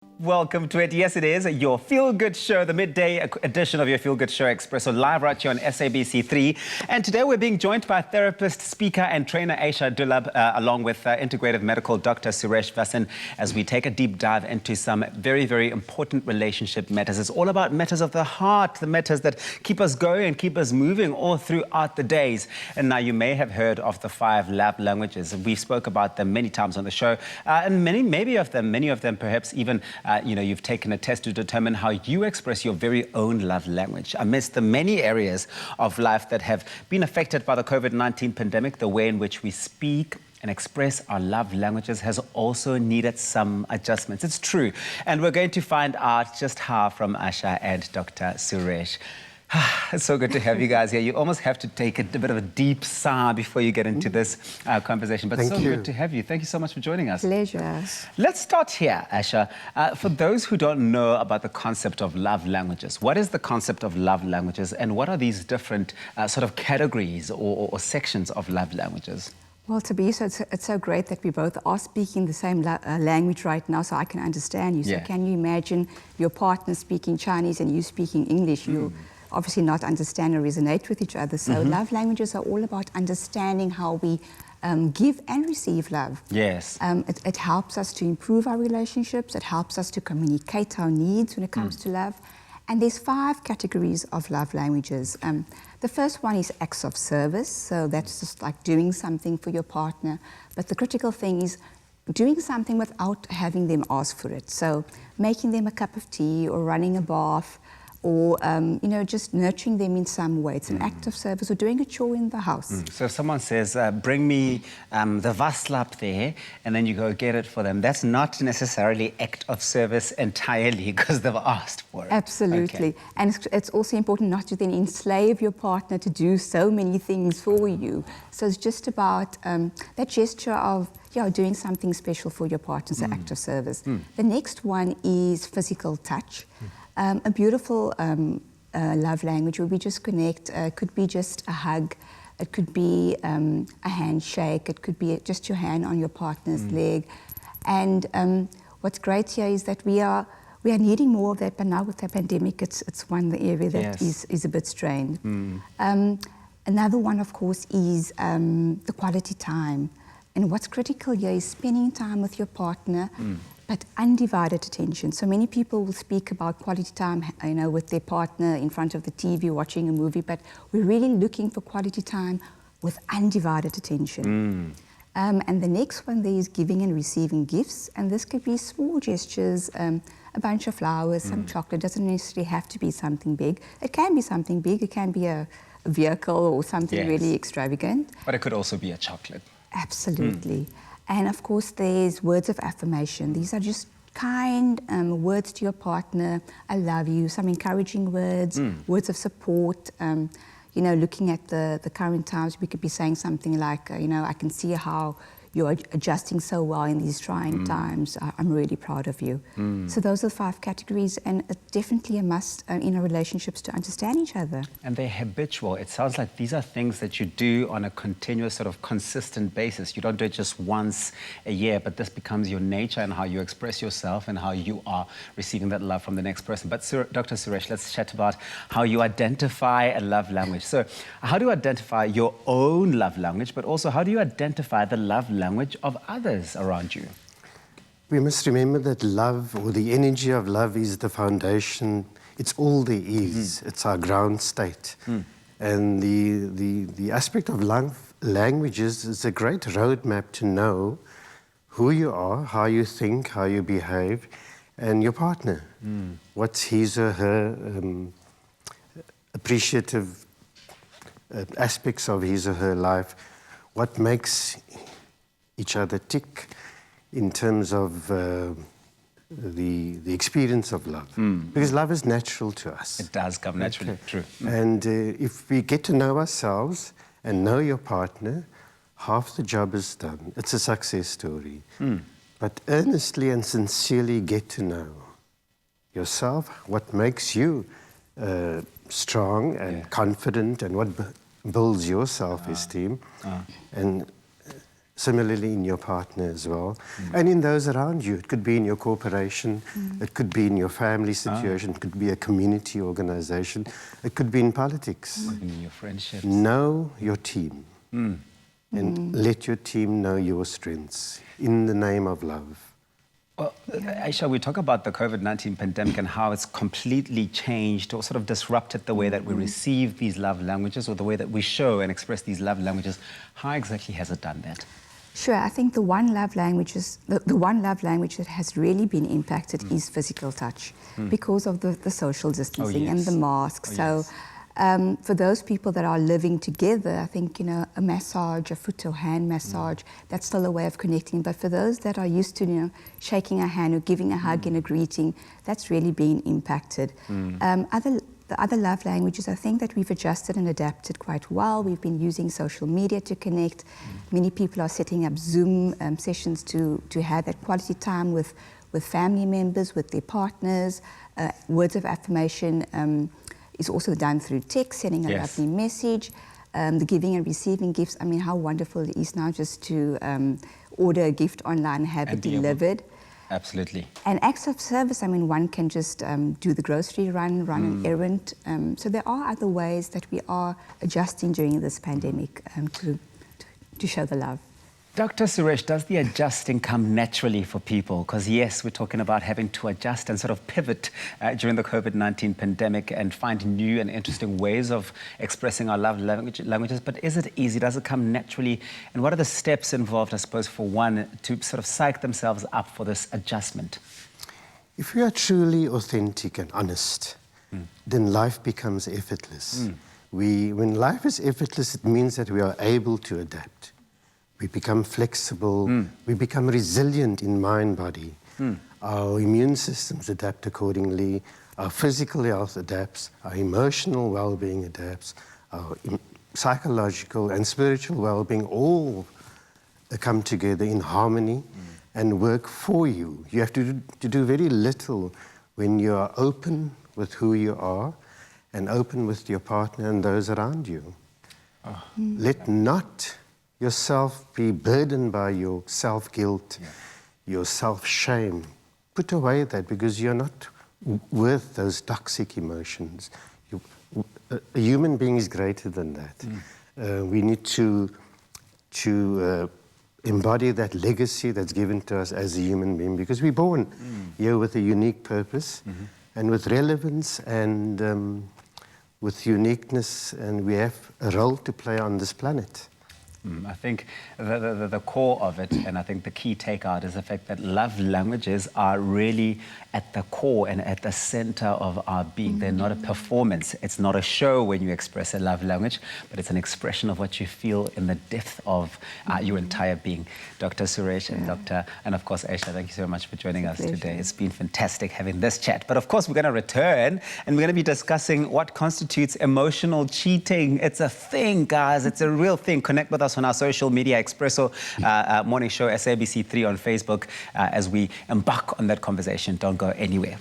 Welcome to it. Yes, it is your feel-good show, the midday edition of your feel-good show, Expresso, live right here on SABC3. And today we're being joined by therapist, speaker and trainer Asha Dullabh, along with integrative medical Dr. Suresh Vassen, as we take a deep dive into some very, very important relationship matters. It's all about matters of the heart, the matters that keep us going and keep us moving all throughout the days. And now you may have heard of the 5 love languages. We've spoke about them many times on the show, and many of them perhaps even you've taken a test to determine how you express your very own love language. Amidst the many areas of life that have been affected by the COVID-19 pandemic, the way in which we speak and express our love languages has also needed some adjustments. It's true. And we're going to find out just how from Asha and Dr. Suresh. It's so good to have you guys here. You almost have to take a bit of a deep sigh before you get into this conversation. But it's so good to have you. Thank you so much for joining us. Pleasure. Let's start here, Asha. For those who don't know about the concept of love languages, what is the concept of love languages and what are these different sort of categories or sections of love languages? Well, Tabisa, it's so great that we both are speaking the same language right now, so I can understand you. So can you imagine your partner speaking Chinese and you speaking English? You'll obviously not understand or resonate with each other. So love languages are all about understanding how we give and receive love. Yes. It helps us to improve our relationships. It helps us to communicate our needs when it comes to love. And there's 5 categories of love languages. The first one is acts of service. So that's just like doing something for your partner. But the critical thing is doing something without having them ask for it. So making them a cup of tea or running a bath, or just nurturing them in some way. It's an act of service, or doing a chore in the house. So if someone says, bring me the vaslap there, and then you go get it for them, that's not necessarily act of service entirely because they've asked for it. Absolutely. Okay. And it's also important not to then enslave your partner to do so many things for you. So it's just about that gesture of doing something special for your partner, it's an act of service. The next one is physical touch. A beautiful love language where we just connect. Could be just a hug, it could be a handshake, it could be just your hand on your partner's leg. And what's great here is that we are needing more of that, but now with the pandemic, it's one area that is a bit strained. Another one, of course, is the quality time. And what's critical here is spending time with your partner, but undivided attention. So many people will speak about quality time, with their partner in front of the TV watching a movie, but we're really looking for quality time with undivided attention. And the next one there is giving and receiving gifts, and this could be small gestures, a bunch of flowers, some chocolate. Doesn't necessarily have to be something big. It can be something big. It can be a vehicle or something really extravagant. But it could also be a chocolate. Absolutely. And of course, there's words of affirmation. These are just kind words to your partner. I love you, some encouraging words, words of support. Looking at the current times, we could be saying something like, I can see how you're adjusting so well in these trying times. I'm really proud of you. So those are the 5 categories, and it's definitely a must in our relationships to understand each other. And they're habitual. It sounds like these are things that you do on a continuous, sort of consistent basis. You don't do it just once a year, but this becomes your nature and how you express yourself and how you are receiving that love from the next person. But Dr. Suresh, let's chat about how you identify a love language. So how do you identify your own love language, but also how do you identify the love language of others around you? We must remember that love, or the energy of love, is the foundation. It's all there is. It's our ground state. And the aspect of love languages is a great roadmap to know who you are, how you think, how you behave, and your partner. What's his or her appreciative aspects of his or her life, what makes each other tick in terms of the experience of love. Because love is natural to us. It does come naturally, true. And if we get to know ourselves and know your partner, half the job is done. It's a success story. But earnestly and sincerely get to know yourself, what makes you strong and confident, and what builds your self-esteem. And Similarly, in your partner as well. And in those around you. It could be in your corporation, it could be in your family situation, it could be a community organization, it could be in politics. In your friendships. Know your team. And let your team know your strengths in the name of love. Well, Aisha, we talk about the COVID-19 pandemic and how it's completely changed or sort of disrupted the way that we receive these love languages or the way that we show and express these love languages. How exactly has it done that? Sure, I think the one love language that has really been impacted is physical touch because of the social distancing and the masks. For those people that are living together, I think, a massage, a foot or hand massage, that's still a way of connecting. But for those that are used to, shaking a hand or giving a hug and a greeting, that's really been impacted. The other love languages, I think that we've adjusted and adapted quite well. We've been using social media to connect. Many people are setting up Zoom sessions to have that quality time with family members, with their partners. Words of affirmation is also done through text, sending a lovely message. The giving and receiving gifts, I mean, how wonderful it is now just to order a gift online and have it delivered. Absolutely. And acts of service, I mean, one can just do the grocery run an errand. So there are other ways that we are adjusting during this pandemic to show the love. Dr. Suresh, does the adjusting come naturally for people? Because yes, we're talking about having to adjust and sort of pivot during the COVID-19 pandemic and find new and interesting ways of expressing our love languages. But is it easy? Does it come naturally? And what are the steps involved, I suppose, for one to sort of psych themselves up for this adjustment? If we are truly authentic and honest, then life becomes effortless. When life is effortless, it means that we are able to adapt. We become flexible, we become resilient in mind, body. Our immune systems adapt accordingly, our physical health adapts, our emotional well-being adapts, our psychological and spiritual well-being all come together in harmony and work for you. You have to do very little when you are open with who you are and open with your partner and those around you. Let not yourself be burdened by your self-guilt, your self-shame. Put away that, because you're not worth those toxic emotions. A human being is greater than that. We need to embody that legacy that's given to us as a human being, because we're born here with a unique purpose and with relevance and with uniqueness, and we have a role to play on this planet. I think the core of it, and I think the key takeout, is the fact that love languages are really at the core and at the center of our being. They're not a performance. It's not a show when you express a love language, but it's an expression of what you feel in the depth of your entire being. Dr. Suresh and of course, Aisha, thank you so much for joining us today. It's been fantastic having this chat. But of course, we're going to return and we're going to be discussing what constitutes emotional cheating. It's a thing, guys. It's a real thing. Connect with us on our social media, Expresso Morning Show, SABC3 on Facebook, as we embark on that conversation. Don't go anywhere.